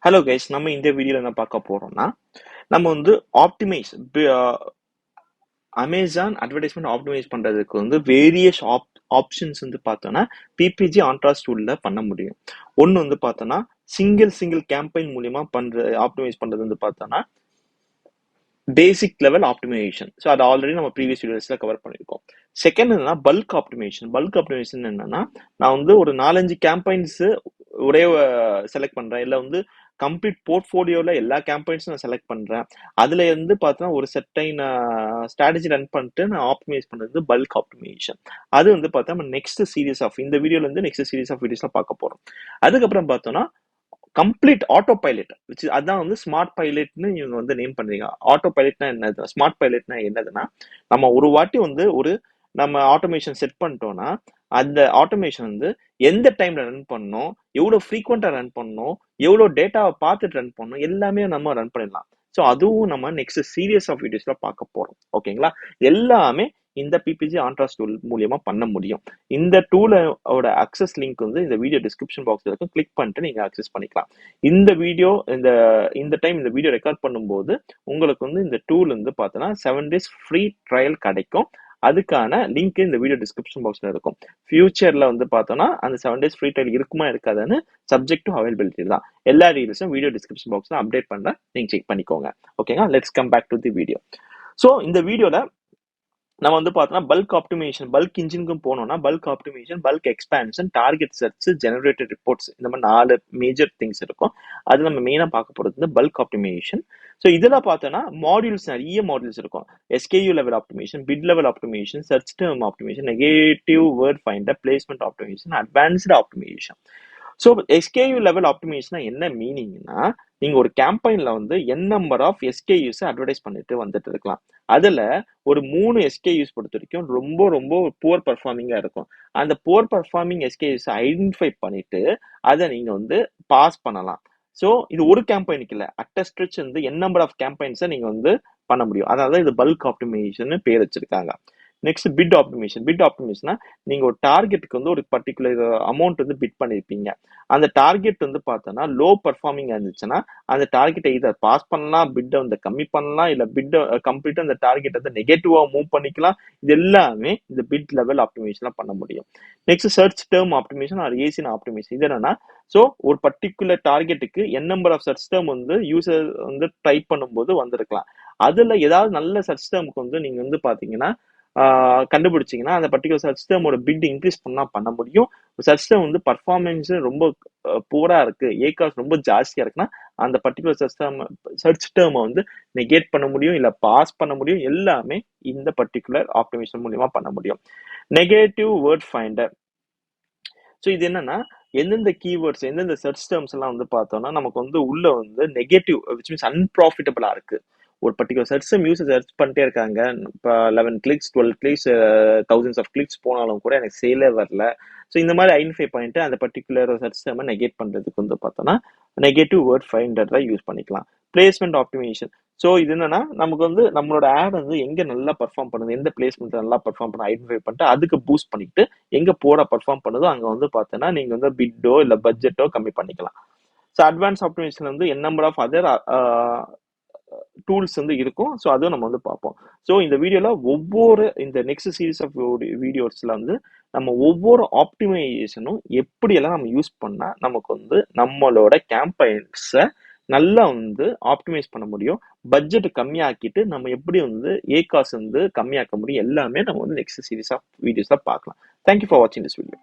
Hello guys, நம்ம இந்த வீடியோல என்ன பார்க்க போறோம்னா, நம்ம வந்து ஆப்டிமைஸ் அமேசான் அட்வர்டைஸ்மெண்ட் ஆப்டிமைஸ் பண்றதுக்கு வந்து வேரியஸ் ஆப்ஷன்ஸ் வந்து பார்த்தோம்னா பிபிஜி ஆண்ட்ராஸ் டூல்ல பண்ண முடியும். ஒன்னு வந்து பார்த்தோம்னா சிங்கிள் கேம்பெயின் மூலியமா ஆப்டிமைஸ் பண்றது வந்து பார்த்தோம்னா பேசிக் லெவல் ஆப்டிமைசேஷன். ஸோ அது ஆல்ரெடி நம்ம ப்ரீவியஸ் வீடியோஸ்ல கவர் பண்ணியிருக்கோம். செகண்ட் என்னன்னா பல்க் ஆப்டிமைசேஷன். பல்க் ஆப்டிமைசேஷன் என்னன்னா, நான் வந்து ஒரு 4-5 கேம்பெயின்ஸ் ஒரே செலக்ட் பண்றேன். இல்ல வந்து கம்ப்ளீட் போர்ட்ஃபோலியோல எல்லா கேம்பெயின்ஸும் நான் செலக்ட் பண்றேன். அதுல இருந்து பார்த்தா ஒரு செட்டைன் ஸ்ட்ராட்டஜி ரன் பண்ணிட்டு நான் ஆப்டிமைஸ் பண்றது பல்க் ஆப்டிமைசேஷன். அது வந்து பார்த்தா நம்ம நெக்ஸ்ட் சீரிஸ் ஆஃப் இந்த வீடியோல இருந்து நெக்ஸ்ட் சீரிஸ் ஆஃப் வீடியோஸ்ல பார்க்க போறோம். அதுக்கப்புறம் பார்த்தோம்னா கம்ப்ளீட் ஆட்டோ பைலட், அதான் வந்து ஸ்மார்ட் பைலட்னு இவங்க வந்து நேம் பண்றீங்க. ஆட்டோ பைலட்னா என்னது, ஸ்மார்ட் பைலட்னா என்னதுன்னா, நம்ம ஒரு வாட்டி வந்து நம்ம ஆட்டோமேஷன் செட் பண்ணிட்டோம்னா அந்த ஆட்டோமேஷன் வந்து எந்த டைம்ல ரன் பண்ணணும், எவ்வளவு ஃப்ரீக்வெண்டா ரன் பண்ணணும், எவ்வளவு டேட்டாவை பார்த்துட்டு ரன் பண்ணணும், எல்லாமே நம்ம ரன் பண்ணிடலாம். ஸோ அதுவும் நம்ம நெக்ஸ்ட் சீரியஸ் ஆஃப் வீடியோஸ்ல பார்க்க போறோம். ஓகேங்களா? எல்லாமே இந்த பிபிஜி ஆண்ட்ராஸ் டூல் மூலியமா பண்ண முடியும். இந்த டூலோட அக்சஸ் லிங்க் வந்து இந்த வீடியோ டிஸ்கிரிப்ஷன் பாக்ஸ்ல இருக்கும். கிளிக் பண்ணிட்டு நீங்க அக்சஸ் பண்ணிக்கலாம். இந்த வீடியோ இந்த டைம் இந்த வீடியோ ரெக்கார்ட் பண்ணும்போது உங்களுக்கு வந்து இந்த டூல் வந்து பார்த்தோன்னா 7 days ஃப்ரீ ட்ரையல் கிடைக்கும். அதுக்கான லிங்க் இந்த வீடியோ டிஸ்கிரிப்ஷன் பாக்ஸ்ல இருக்கும். ஃபியூச்சர்ல வந்து பார்த்தோம்னா அந்த 7 days ஃப்ரீ ட்ரையல் இருக்குமா இருக்காதுன்னு சப்ஜெக்ட் டு அவைலபிலிட்டி தான். எல்லா டீடைல்ஸும் வீடியோ டிஸ்கிரிப்ஷன் பாக்ஸ்ல அப்டேட் பண்றேன், நீங்க செக் பண்ணிக்கோங்க. ஓகேங்களா? Let's come back to the video. So இந்த வீடியோல நம்ம வந்து பார்த்தோம்னா பல்க் ஆப்டிமைசேஷன், பல்க் இன்ஜினுக்கும் போனோம்னா bulk optimization, bulk expansion, target search, generated reports, இந்த மாதிரி 4 மேஜர் திங்ஸ் இருக்கும். அது நம்ம மெயினா பார்க்க போறது வந்து பல்க் ஆப்டிமைசேஷன். ஸோ இதெல்லாம் பார்த்தோம்னா மாடியூல்ஸ், நிறைய மாடியூல்ஸ் இருக்கும். SKU level optimization, bid level optimization, search term optimization, negative word finder, placement optimization, advanced optimization. So SKU level optimization என்ன மீனிங்னா, நீங்க ஒரு கேம்பெயின்ல வந்து n number of SKUs advertise பண்ணிட்டு வந்துட்டு இருக்கலாம். அதுல ஒரு 3 எஸ்கேயூஸ் பொறுத்த வரைக்கும் ரொம்ப ரொம்ப புவர் பர்ஃபார்மிங்கா இருக்கும். அந்த புவர் பர்ஃபார்மிங் எஸ்கேயூஸ் ஐடென்டிஃபை பண்ணிட்டு அதை நீங்க வந்து பாஸ் பண்ணலாம். ஸோ இது ஒரு கேம்பெயினுக்கு இல்ல, அட் ஸ்ட்ரெச் வந்து என் நம்பர் ஆஃப் கேம்பெயின்ஸை நீங்க வந்து பண்ண முடியும். அதாவது இது பல்க் ஆப்டிமைசேஷன் பேர் வச்சிருக்காங்க. Next bid optimization. பிட் ஆப்டிமைசேஷனா, நீங்க ஒரு டார்கெட்டுக்கு வந்து ஒரு பர்டிகுலர் அமௌண்ட் வந்து பிட் பண்ணிருப்பீங்க. அந்த டார்கெட் வந்து பார்த்தோன்னா லோ பர்ஃபார்மிங் இருந்துச்சுன்னா அந்த டார்கெட்டை இதை பாஸ் பண்ணலாம், பிட்டை வந்து கம்மி பண்ணலாம், இல்ல பிட்டை கம்ப்ளீட்டா அந்த டார்கெட் வந்து நெகட்டிவா மூவ் பண்ணிக்கலாம். இது எல்லாமே இந்த பிட் லெவல் ஆப்டிமைசேஷன்ல பண்ண முடியும். Next search term optimization or ASIN optimization. இது என்னன்னா, ஸோ ஒரு பர்டிகுலர் டார்கெட்டுக்கு n number of search term வந்து யூசர் வந்து டைப் பண்ணும்போது வந்திருக்கலாம். அதுல ஏதாவது நல்ல சர்ச் டேர்முக்கு வந்து நீங்க வந்து பாத்தீங்கன்னா கண்டுபிடிச்சிங்கன்னா அந்த பர்டிகுலர் சர்ச் டேர்மோட பிட் இன்க்ரீஸ் பண்ண முடியும். சர்ச் டேர்ம் வந்து பர்ஃபார்மன்ஸ் ரொம்ப பூரா இருக்கு, ஏகாஸ் ரொம்ப ஜாஸ்தியா இருக்குன்னா அந்த பர்டிகுலர் சர்ச் டேர்மை வந்து நெகேட் பண்ண முடியும், இல்ல பாஸ் பண்ண முடியும். எல்லாமே இந்த பர்டிகுலர் ஆப்டிமைசேஷன் மூலியமா பண்ண முடியும். Negative word finder. ஸோ இது என்னன்னா, எந்தெந்த கீவேர்ட்ஸ், எந்தெந்த சர்ச் டேர்ம்ஸ் எல்லாம் வந்து பார்த்தோம்னா நமக்கு வந்து உள்ள வந்து நெகட்டிவ், விச் மீன்ஸ் அன்ப்ராஃபிட்டபிளா இருக்கு. ஒரு particular search term user search பண்ணிட்டே இருக்காங்க. இப்போ 11 clicks, 12 clicks, thousands of clicks போனாலும் கூட எனக்கு சேலே வரல. ஸோ இந்த மாதிரி ஐடென்டிஃபை பண்ணிட்டு அந்த பர்டிகுலர் சர்ச் டேர்மை நெகேட் பண்றதுக்கு வந்து பார்த்தோம்னா நெகட்டிவ் வேர்ட் ஃபைண்டர் தான் யூஸ் பண்ணிக்கலாம். Placement optimization. ஸோ இது என்னன்னா, நமக்கு வந்து நம்மளோட ஆட் வந்து எங்க நல்லா பர்ஃபார்ம் பண்ணுது, எந்த பிளேஸ்மெண்ட் நல்லா பர்ஃபார்ம் பண்ண ஐடென்டிஃபை பண்ணிட்டு அதுக்கு பூஸ்ட் பண்ணிட்டு எங்க போட பர்ஃபார்ம் பண்ணுதோ அங்க வந்து பார்த்தோன்னா நீங்க வந்து பிட்டோ இல்ல பட்ஜெட்டோ கம்மி பண்ணிக்கலாம். ஸோ அட்வான்ஸ் ஆப்டிமைசேஷன் வந்து n number of other tools வந்து இருக்கும். ஸோ அதுவும் நம்ம வந்து பார்ப்போம். ஸோ இந்த வீடியோல இந்த நெக்ஸ்ட் சீரீஸ் ஆஃப் வீடியோஸ்ல வந்து நம்ம ஒவ்வொரு ஆப்டிமைசேஷனும் எப்படியெல்லாம் நம்ம யூஸ் பண்ணா நமக்கு வந்து நம்மளோட கேம்பெயின்ஸை நல்லா வந்து ஆப்டிமைஸ் பண்ண முடியும், பட்ஜெட் கம்மியாக்கிட்டு நம்ம எப்படி வந்து ஏகாஸ் வந்து கம்மியாக்க முடியும், எல்லாமே நம்ம வந்து நெக்ஸ்ட் சீரீஸ் ஆஃப் வீடியோஸ்ல பார்க்கலாம். தேங்க்யூ ஃபார் வாட்சிங் திஸ் வீடியோ.